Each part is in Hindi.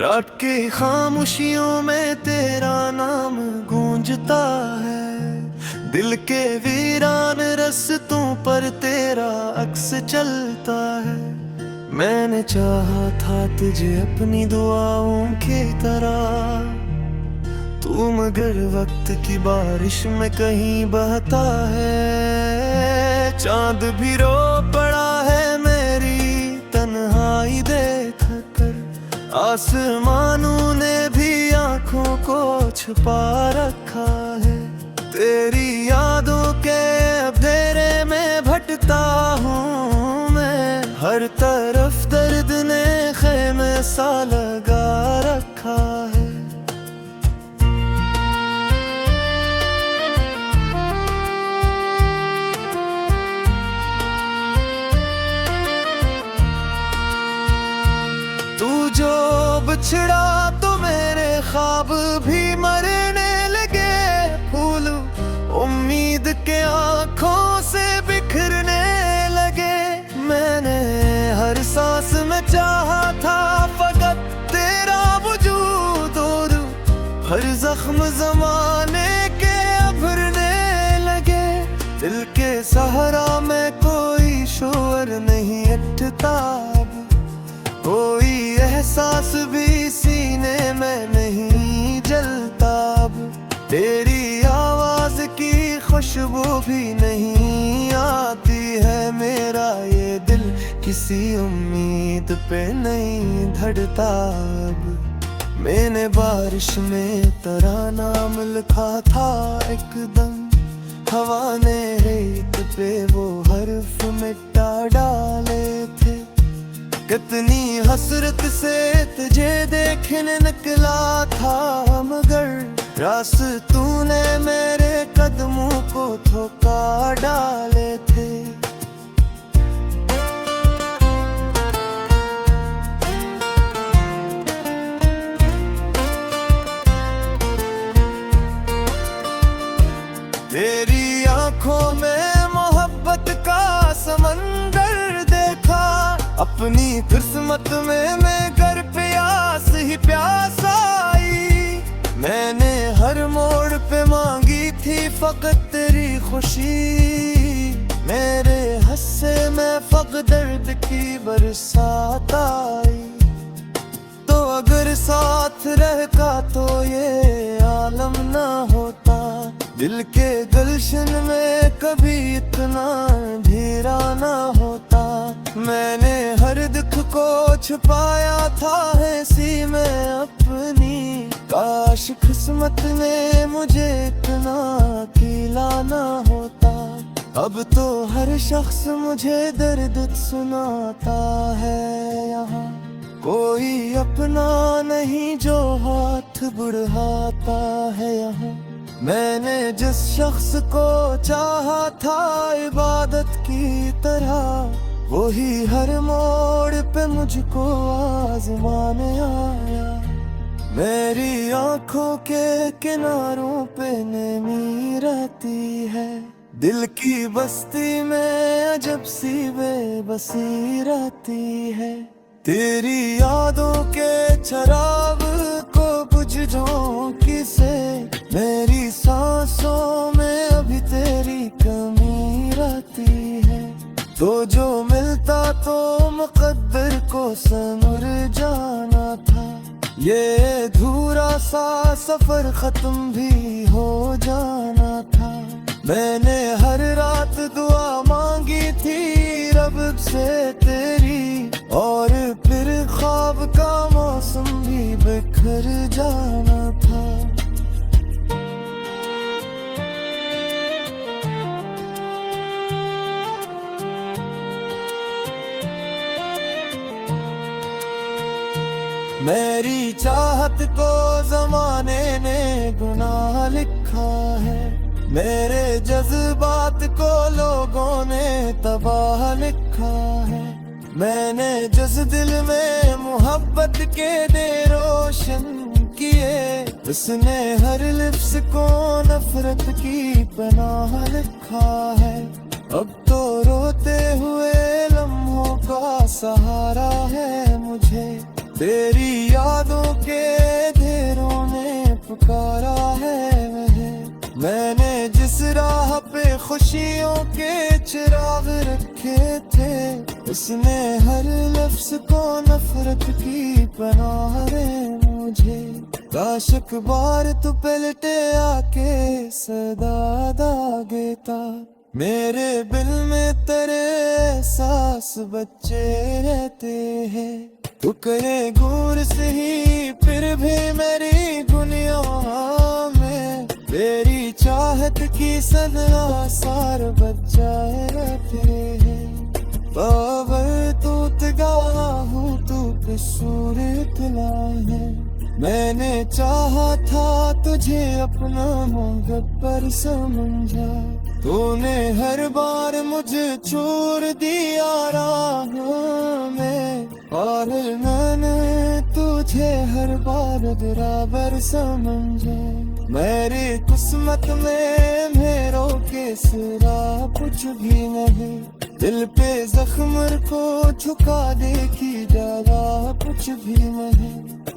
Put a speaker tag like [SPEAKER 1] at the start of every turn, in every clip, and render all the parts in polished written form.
[SPEAKER 1] रात की खामोशियों में तेरा नाम गूंजता है, दिल के वीरान रस्तों पर तेरा अक्स चलता है। मैंने चाहा था तुझे अपनी दुआओं की तरह, तू मगर वक्त की बारिश में कहीं बहता है। चांद भी रो पड़ा है मेरी तन्हाई देख कर, आसमानों ने भी आंखों को छुपा रखा है। तेरी यादों के अंधेरे में भटकता हूँ मैं, हर तरफ दर्द ने खेमे सा लगा रखा है। तू जो बिछड़ा तो मेरे ख्वाब भी मरने लगे, फूल उम्मीद के आंखों से बिखरने लगे। मैंने हर सांस में चाहा था फकत तेरा वजूद, और हर जख्म जमाने के अभरने लगे। दिल के सहारा में कोई शोर नहीं उठता, कोई एहसास भी सीने में नहीं जलता। तेरी आवाज की खुशबू भी नहीं आती है, मेरा ये दिल किसी उम्मीद पे नहीं धड़ता। अब मैंने बारिश में तेरा नाम लिखा था एकदम, हवा ने रेत पे वो हर्फ मिटा डाले थे। कितनी हसरत से तुझे देखने निकला था, मगर रास्तों ने मेरे कदमों को थोका डाले थे। तेरी आंखों में मोहब्बत का समंदर देखा, अपनी किस्मत में मैं घर प्यास ही प्यास आई। मैंने हर मोड़ पे मांगी थी फकत तेरी खुशी, मेरे हस्से में फक दर्द की बरसात आई। तो अगर साथ रहता तो ये आलम ना होता, दिल के गुलशन में कभी इतना अंधेरा ना होता। मैंने हर दुख को छुपाया था ऐसी में अपनी, काश किस्मत ने मुझे इतना अकेला ना होता। अब तो हर शख्स मुझे दर्द सुनाता है, यहाँ कोई अपना नहीं जो हाथ बढ़ाता है। यहाँ मैंने जिस शख्स को चाहा था इबादत की तरह, वही हर मोड़ पे मुझको आजमाने आया। मेरी आंखों के किनारों पे नमी रहती है, दिल की बस्ती में अजब सी बेबसी रहती है। तेरी यादों के चराग को बुझ झोंकी से, मेरी सांसों में अभी तेरी कमी रहती है। तो जो मिलता तो मुकद्दर को समर जाना था, ये अधूरा सा सफर खत्म भी हो जाना था। मैंने हर रात दुआ मांगी थी रब से तेरी, और फिर ख्वाब का मौसम भी बिखर जाना था। मेरी चाहत को जमाने ने गुनाह लिखा है, मेरे जज्बात को लोगों ने तबाह लिखा है। मैंने जिस दिल में मोहब्बत के दे रोशन किए, उसने हर लिप्स को नफरत की पनाह लिखा है। अब तो रोते हुए लम्हों का सहारा है मुझे, तेरी यादों के घेरों ने पुकारा है वह। मैंने जिस राह पे खुशियों के चिराग रखे थे, उसने हर लफ्ज को नफरत की पनाह दे मुझे। काश एक बार तू पलटे आके सदा दागेता, मेरे दिल में तेरे एहसास बच्चे रहते हैं। तू करे दूर से ही फिर भी मेरी दुनिया में तेरी चाहत की सन आसार बचाए रहते हैं। बाबर तू तगाह हूँ, तू कसूर इतना है। मैंने चाहा था तुझे अपना मुगब्बर समझा, तूने हर बार मुझे छोड़ दिया राह में। और मैंने तुझे हर बार बराबर समझा। मेरी किस्मत में मेरों के सिरा कुछ भी नहीं, दिल पे जख्म को झुका दे की जगह कुछ भी नहीं।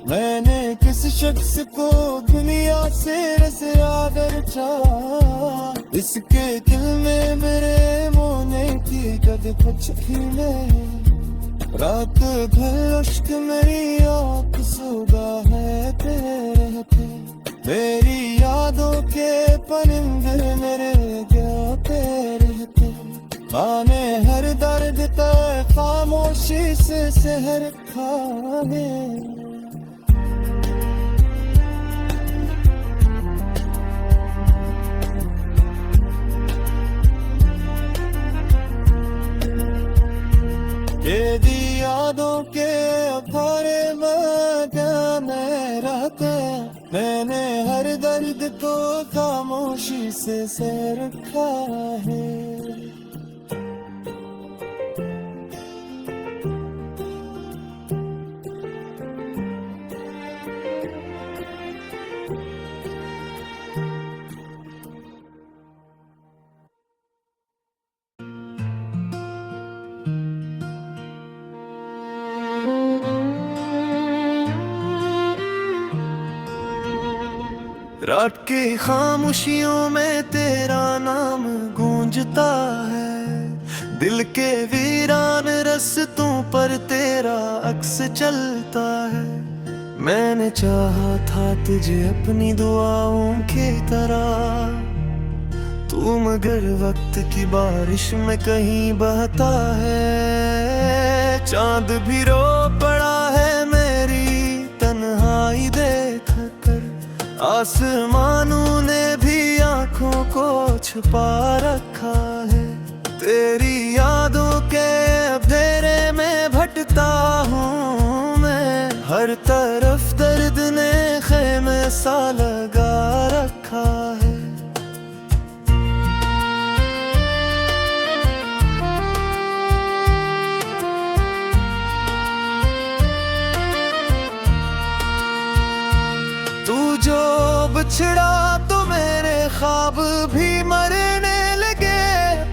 [SPEAKER 1] मैंने किस शख्स को दुनिया से रज़ादर चाहा, इसके दिल में मेरे मोने की कद कुछ भी नहीं। रात भर अश्क मेरी आँख सुबह है तेरे पे, मेरी यादों के परिंदे मेरे गाते रहते। आने हर दर्द तक खामोशी से सहर खाने। ये यादों के अखाड़े में रहते, मैंने हर दर्द को खामोशी से रखा है। रात की खामोशियों में तेरा नाम गूंजता है, दिल के वीरान रस्तों पर तेरा अक्स चलता है। मैंने चाहा था तुझे अपनी दुआओं की तरह, तू मगर वक्त की बारिश में कहीं बहता है। चांद भी रो पड़ा है मेरी तन्हाई देख कर, आसमानों ने भी आंखों को छुपा रखा है। तेरी यादों के अंधेरे में भटकता हूँ मैं, हर तरफ दर्द ने खेमे सा लगा रखा है। तू जो बिछड़ा तो मेरे ख्वाब भी मरने लगे,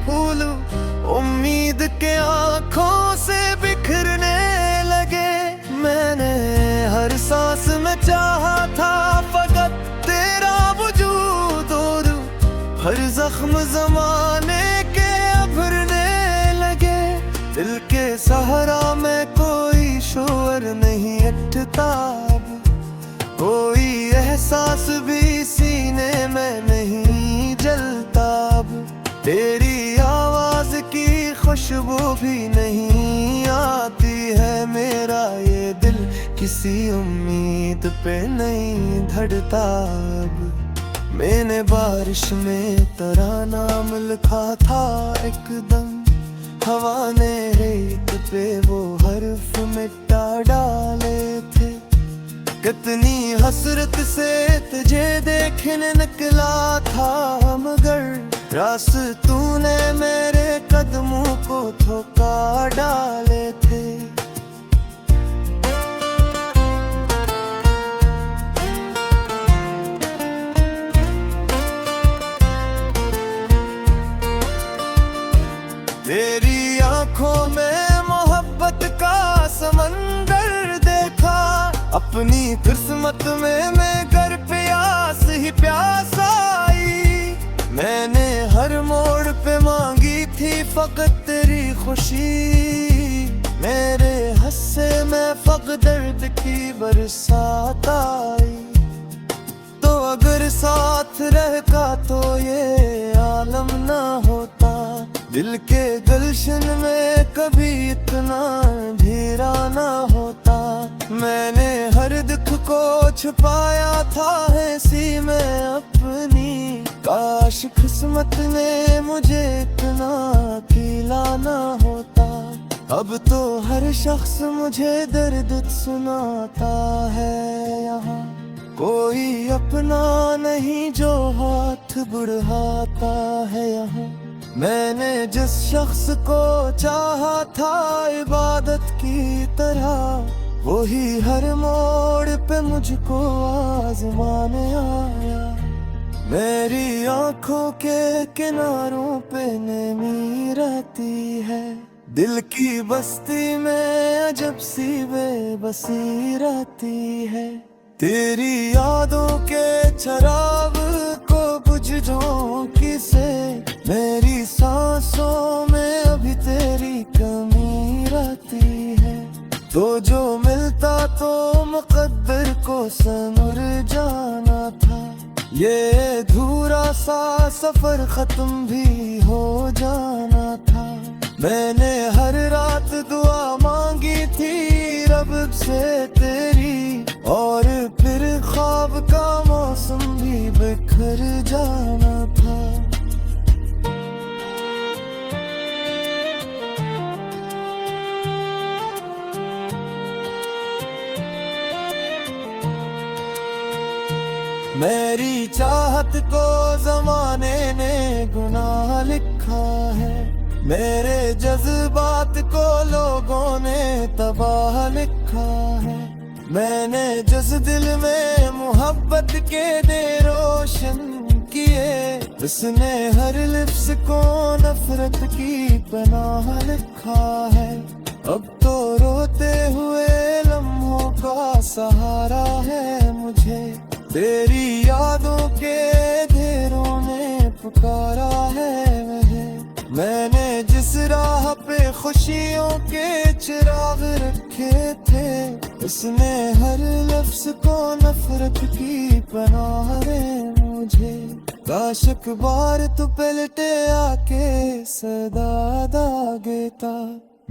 [SPEAKER 1] फूल उम्मीद के आँखों से बिखरने लगे। मैंने हर सांस में चाहा था फकत तेरा वजूद, और हर जख्म जमाने के अभरने लगे। दिल के सहारा में कोई शोर नहीं उठता, कोई एहसास भी सीने में नहीं जलता। तेरी आवाज की खुशबू भी नहीं आती है, मेरा ये दिल किसी उम्मीद पे नहीं धड़ता। मैंने बारिश में तेरा नाम लिखा था एकदम, हवा ने रेत पे वो हर्फ मिटा डाले थे। कितनी हसरत से तुझे देखने निकला था, मगर रास्तूने मेरे कदमों को ठोका डाले थे। तेरी आंखों में मोहब्बत का समंदर देखा, अपनी किस्मत में मैं घर पे आस ही प्यास आई। मैंने हर मोड़ पे मांगी थी फकत तेरी खुशी। मेरे हंसे में फक दर्द की बरसात आई। तो अगर साथ रहता तो ये आलम ना होता। दिल के गुलशन में कभी इतना अंधेरा ना होता। मैंने हर दुख को छुपाया था ऐसी में अपनी। काश किस्मत ने मुझे इतना अकेला ना होता। अब तो हर शख्स मुझे दर्द सुनाता है। यहाँ कोई अपना नहीं जो हाथ बढ़ाता है। यहाँ मैंने जिस शख्स को चाहा था इबादत की तरह, वही हर मोड़ पे मुझको आजमाने आया। मेरी आंखों के किनारों पे नमी रहती है। दिल की बस्ती में अजब सी बेबसी रहती है। तेरी यादों के चराग को बुझ झोंकी से मेरी सांसों में अभी तेरी कमी रहती है। तो जो मिलता तो मुकद्दर को समर जाना था। ये अधूरा सा सफर खत्म भी हो जाना था। मैंने हर रात दुआ मांगी थी रब से तेरी, और फिर ख्वाब का मौसम भी बिखर जाना था। मेरी चाहत को जमाने ने गुनाह लिखा है। मेरे जज्बात को लोगों ने तबाह लिखा है। मैंने जिस दिल में मोहब्बत के दे रोशन किए, उसने हर लिप्स को नफरत की पनाह लिखा है। अब तो रोते हुए लम्हों का सहारा है मुझे। तेरी यादों के घेरों ने पुकारा है मैंने जिस राह पे खुशियों के चिराग रखे थे, उसने हर लफ्ज को नफरत की पनाह दे मुझे। काश एक बार तू पलटे आके सदा दागेता।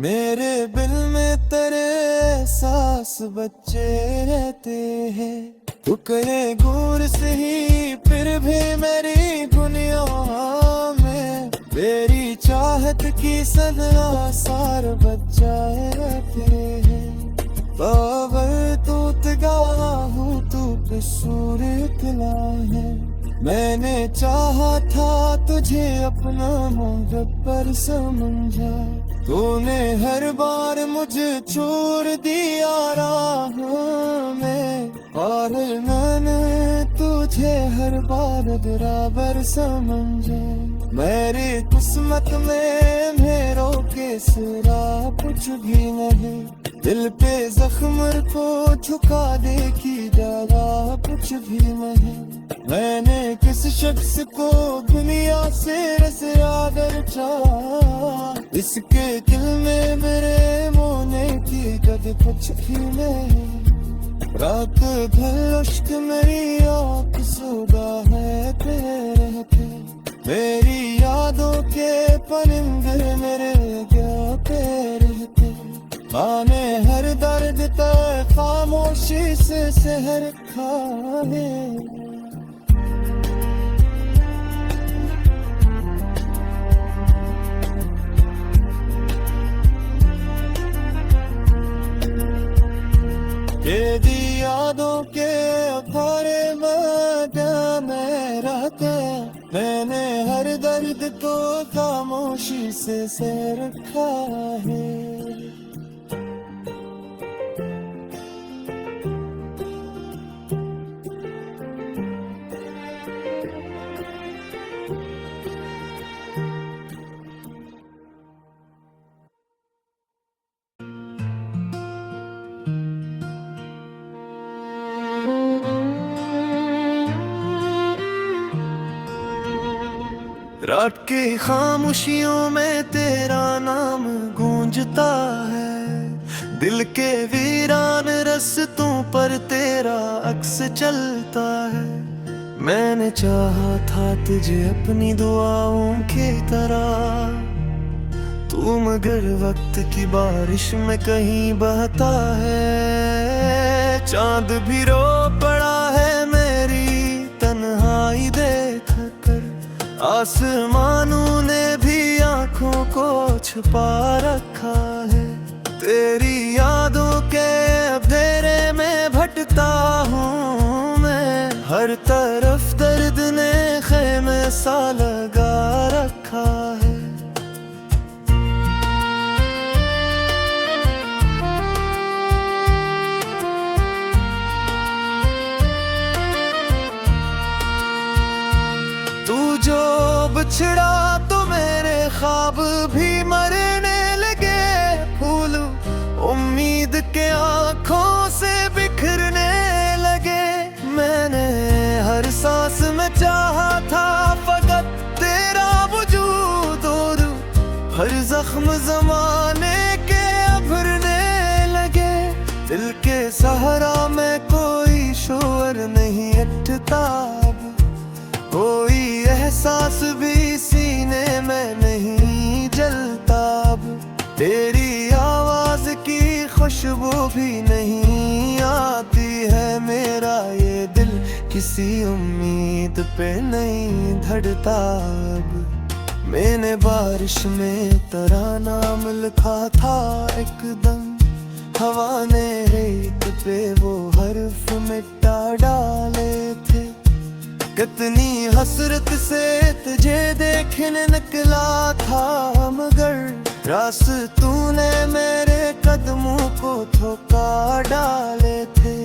[SPEAKER 1] मेरे दिल में तेरे एहसास बच्चे रहते हैं। तू करे गौर से ही फिर भी मेरी दुनिया में तेरी चाहत की सदा सार बचाए रहते हैं। बाबर तू तगावा हूँ तू कसूर इतना है। मैंने चाहा था तुझे अपना मुहब्बर समझा। तूने हर बार मुझे छोड़ दिया राह में, और मैंने तुझे हर बार बराबर समझा। मेरी किस्मत में मेरों के सिरा कुछ भी नहीं। दिल पे जख्म को झुका दे की ज्यादा कुछ भी नहीं। मैंने किस शख्स को दुनिया से ज्यादा चाहा, इसके दिल में मेरे मोने की कद कुछ भी नहीं। रात भर अश्क मेरी आँख सुदा है तेरे थे। मेरी यादों के परिंदे मेरे क्या पे रहते। माने हर दर्द तक खामोशी से सहर खाए। तेरी यादों के अखाड़े में रहते। मैंने हर दर्द को खामोशी से रखा है। रात के खामोशियों में तेरा नाम गूंजता है, दिल के वीरान रस्तों पर तेरा अक्स चलता है। मैंने चाहा था तुझे अपनी दुआओं की तरह, तू मगर वक्त की बारिश में कहीं बहता है। चांद भी रो पड़ा है मेरी तन्हाई देख कर, आसमानों ने भी आंखों को छुपा रखा है। तेरी यादों के अंधेरे में भटकता हूँ मैं, हर तरफ दर्द ने खेमे सा लगा रखा है। तू जो बिछड़ा तो मेरे ख्वाब भी मरने लगे, फूल उम्मीद के आंखों से बिखरने लगे। मैंने हर सांस में चाहा था फकत तेरा वजूद, और हर जख्म जमाने के भरने लगे। दिल के सहारा में कोई शोर नहीं उठता, कोई एहसास भी सीने में नहीं जलता। अब तेरी आवाज की खुशबू भी नहीं आती है, मेरा ये दिल किसी उम्मीद पे नहीं धड़ता। अब मैंने बारिश में तेरा नाम लिखा था एकदम, हवा ने रेत पे वो हर्फ मिटा डाले थे। कितनी हसरत से तुझे देखने निकला था, मगर रास्तों ने मेरे कदमों को थोका डाले थे।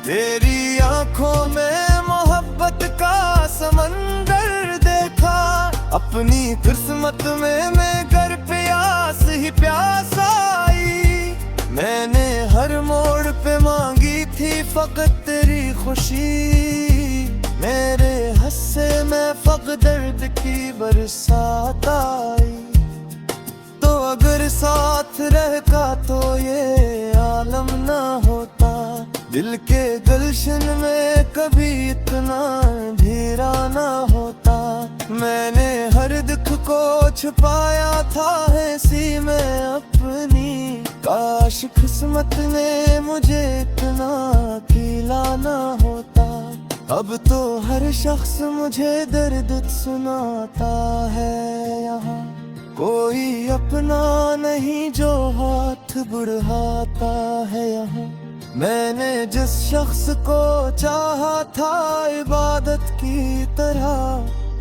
[SPEAKER 1] तेरी आंखों में मोहब्बत का समंदर देखा, अपनी किस्मत में मैं घर प्यास ही प्यास आई। मैंने हर मोड़ पे मांगी थी फकत तेरी खुशी, मेरे हस्से में फकत दर्द की बरसात आई। तो अगर साथ रहता तो ये आलम ना होता, दिल के गुलशन में कभी इतना अंधेरा ना होता। मैंने हर दुख को छुपाया था ऐसी में अपनी, काश किस्मत ने मुझे इतना अकेला ना होता। अब तो हर शख्स मुझे दर्द सुनाता है, यहाँ कोई अपना नहीं जो हाथ बढ़ाता है। यहाँ मैंने जिस शख्स को चाहा था इबादत की तरह,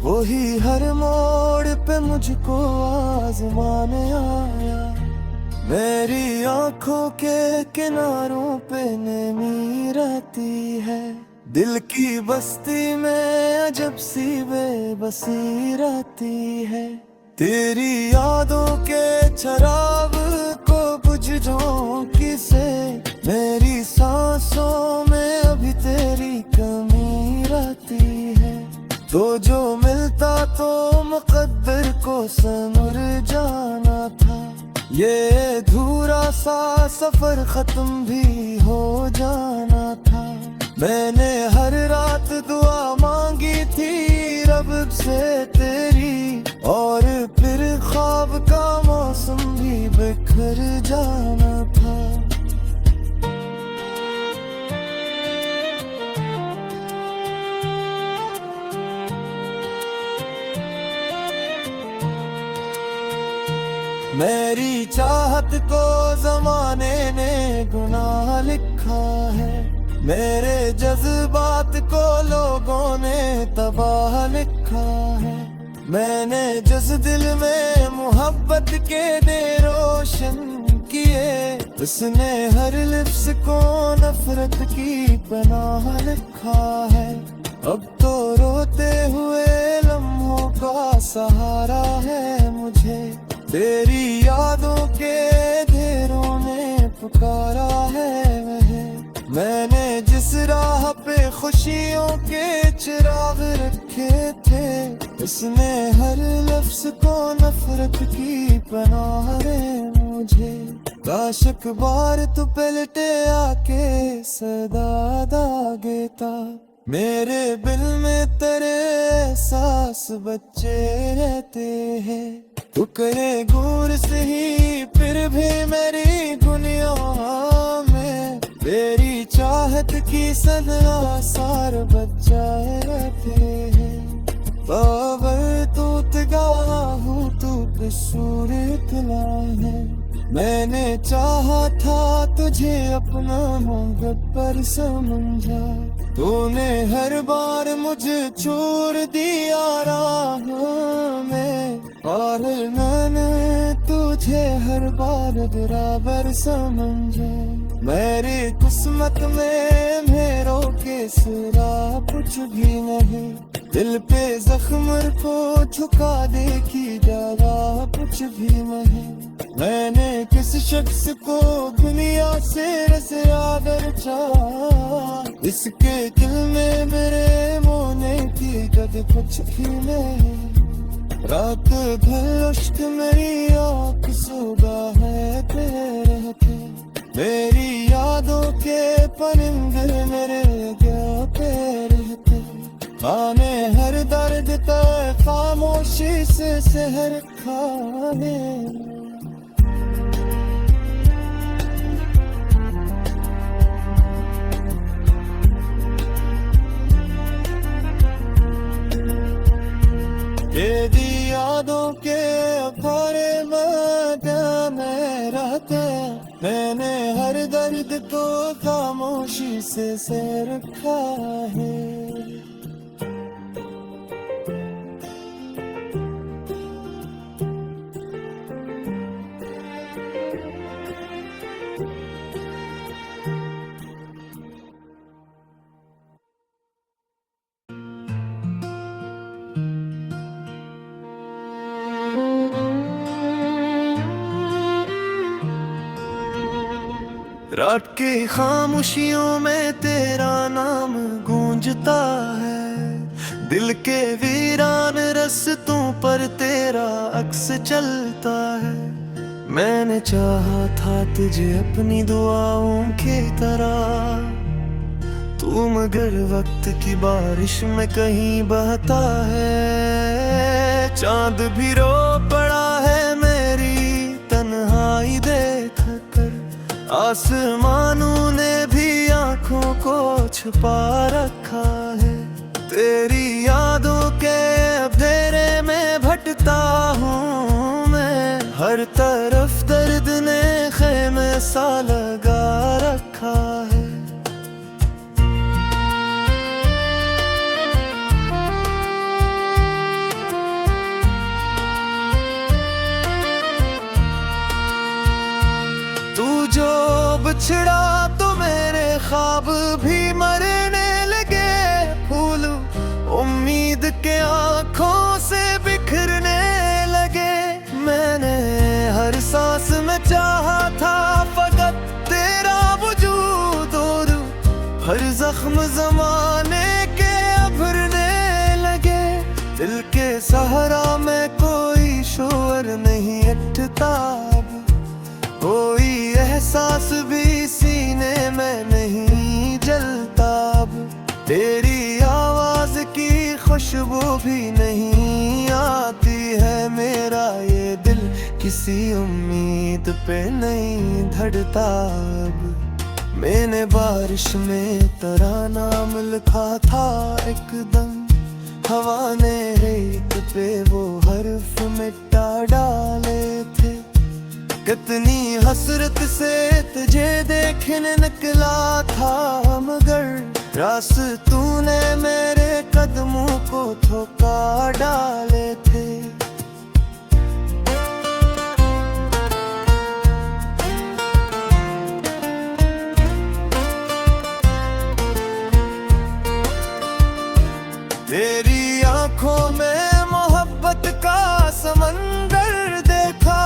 [SPEAKER 1] वही हर मोड़ पे मुझको आजमाने आया। मेरी आंखों के किनारों पे नमी रहती है, दिल की बस्ती में अजब सी बेबसी रहती है। तेरी यादों के चराग को बुझ झोंकी से, मेरी सांसों में अभी तेरी कमी रहती है। तो जो मिलता तो मुकद्दर को समर जाना था, ये अधूरा सा सफर खत्म भी हो जाना था। मैंने हर रात दुआ मांगी थी रब से तेरी, और फिर ख्वाब का मौसम भी बिखर जाना था। मेरी चाहत को जमाने ने गुनाह लिखा है, मेरे जज्बात को लोगों ने तबाह लिखा है। मैंने जिस दिल में मोहब्बत के दे रोशन किए, उसने हर लिफ्स को नफरत की पनाह लिखा है। अब तो रोते हुए लम्हों का सहारा है मुझे, तेरी यादों के घेरों ने पुकारा है वह। मैंने जिस राह पे खुशियों के चिराग रखे थे, इसने हर लफ्ज को नफरत की पनाह दे मुझे। काश एक बार तू पलटे आके सदा दागेता, मेरे दिल में तेरे एहसास बच्चे रहते हैं। तू करे गौर से ही फिर भी मेरी दुनिया में तेरी चाहत की सदा सार बच्चे रहते हैं। बाबर तू तगावा हूँ, तू कसूर इतना है। मैंने चाहा था तुझे अपना मोहब्बत पर समझा, तूने हर बार मुझे छोड़ दिया राह में। और मैंने तुझे हर बार बराबर समझा। मेरी किस्मत में मेरों के सिरा कुछ भी नहीं, दिल पे जख्म को झुका दे की जगह कुछ भी नहीं। मैंने किस शख्स को दुनिया से रसादर चाहा, इसके दिल में मेरे मोने की कद कुछ भी नहीं। रात भर अश्क मेरी आँख सुबह है तेरे थे, मेरी यादों के परिंदे मेरे गाते रहते। आने हर दर्द तक खामोशी से सहर खाने। तेरी यादों के भरे में रहते, मैंने हर दर्द को खामोशी से रखा है। रात की खामोशियों में तेरा नाम गूंजता है, दिल के वीरान रस्तों पर तेरा अक्स चलता है। मैंने चाहा था तुझे अपनी दुआओं की तरह, तू मगर वक्त की बारिश में कहीं बहता है। चांद भी रो पड़ा है मेरी तन्हाई देख कर, आसमानों ने भी आंखों को छुपा रखा है। तेरी यादों के अंधेरे में भटकता हूँ मैं, हर तरफ दर्द ने खेमे सा लगा रखा है। जो बिछड़ा तो मेरे ख्वाब भी मरने लगे, फूल उम्मीद के आंखों से बिखरने लगे। मैंने हर सांस में चाहा था फकत तेरा वजूद, और हर जख्म जमाने के अभरने लगे। दिल के सहारा में कोई शोर नहीं उठता, कोई एहसास भी सीने में नहीं जलता। अब तेरी आवाज की खुशबू भी नहीं आती है, मेरा ये दिल किसी उम्मीद पे नहीं धड़ता। अब मैंने बारिश में तेरा नाम लिखा था एकदम, हवा ने रेत पे वो हर्फ मिटा डाले थे। कितनी हसरत से तुझे देखने निकला था, मगर रास तूने मेरे कदमों को ठोका डाले थे। तेरी आंखों में मोहब्बत का समंदर देखा,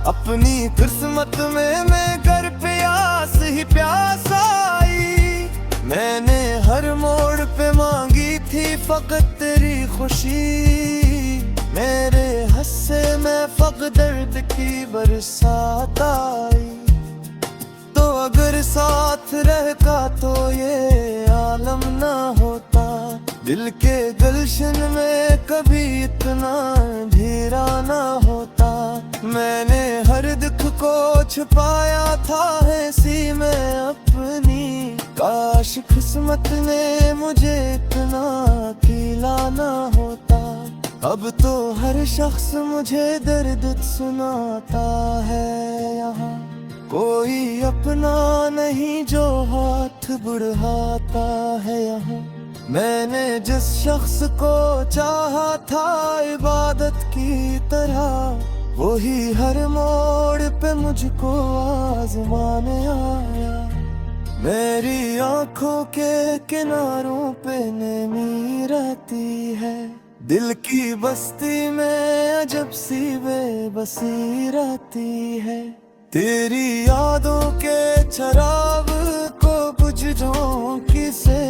[SPEAKER 1] अपनी किस्मत में मैं घर पे आस ही प्यास आई। मैंने हर मोड़ पे मांगी थी फकत तेरी खुशी। मेरे हंसे में फक दर्द की बरसात आई। तो अगर साथ रहता तो ये आलम ना होता। दिल के गुलशन में कभी इतना अंधेरा ना होता। मैंने हर दुख को छुपाया था ऐसी में अपनी। काश किस्मत ने मुझे इतना अकेला ना होता। अब तो हर शख्स मुझे दर्द सुनाता है। यहाँ कोई अपना नहीं जो हाथ बढ़ाता है। यहाँ मैंने जिस शख्स को चाहा था इबादत की तरह, वही हर मोड़ पे मुझको आजमाने आया। मेरी आंखों के किनारों पे नमी रहती है। दिल की बस्ती में अजब सी बेबसी रहती है। तेरी यादों के चराग को बुझ झोंकी से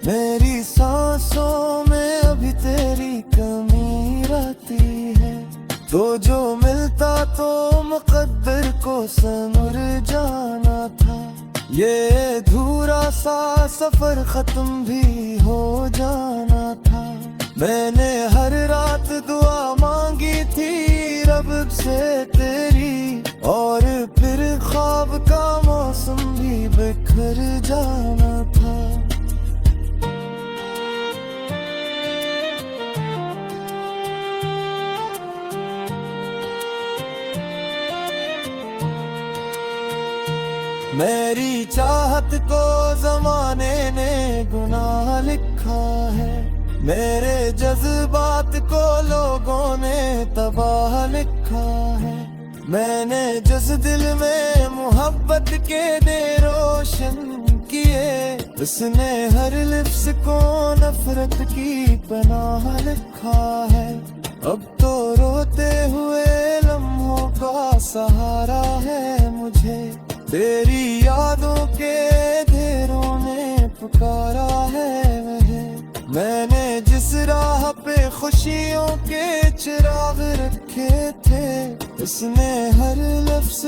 [SPEAKER 1] मेरी सांसों में अभी तेरी कमी रहती है। तो जो मिलता तो मुकद्दर को सनूर जाना था। ये अधूरा सा सफर खत्म भी हो जाना था। मैंने हर रात दुआ मांगी थी रब से तेरी, और फिर ख्वाब का मौसम भी बिखर जाना था। मेरी चाहत को जमाने ने गुनाह लिखा है। मेरे जज्बात को लोगों ने तबाह लिखा है। मैंने जिस दिल में मोहब्बत के दे रोशन किए, उसने हर लिप्स को नफरत की पनाह लिखा है। अब तो रोते हुए लम्हों का सहारा है मुझे। तेरी यादों के घेरों ने पुकारा है वह। मैंने जिस राह पे खुशियों के चिराग रखे थे, उसने हर लफ्ज